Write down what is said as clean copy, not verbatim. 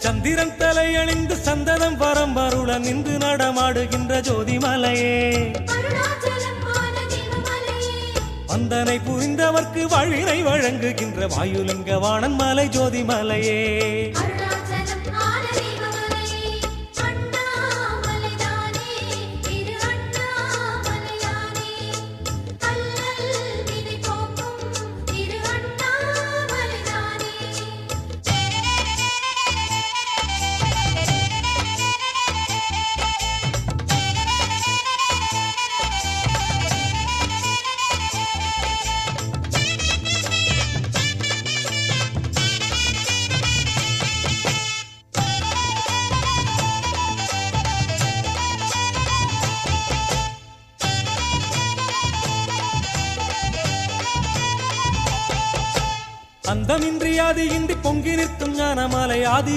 சந்திரன் தலை அணிந்து சந்ததம் பரம்பருள நின்று நடமாடுகின்ற ஜோதிமலையே வந்தனை புரிந்தவர்க்கு வழினை வழங்குகின்ற வாயுலிங்க வாணன் மலை ஜோதிமலையே அந்தமின்றி ஆதி இன்றி பொங்கி நிற்கும் ஞானமலை ஆதி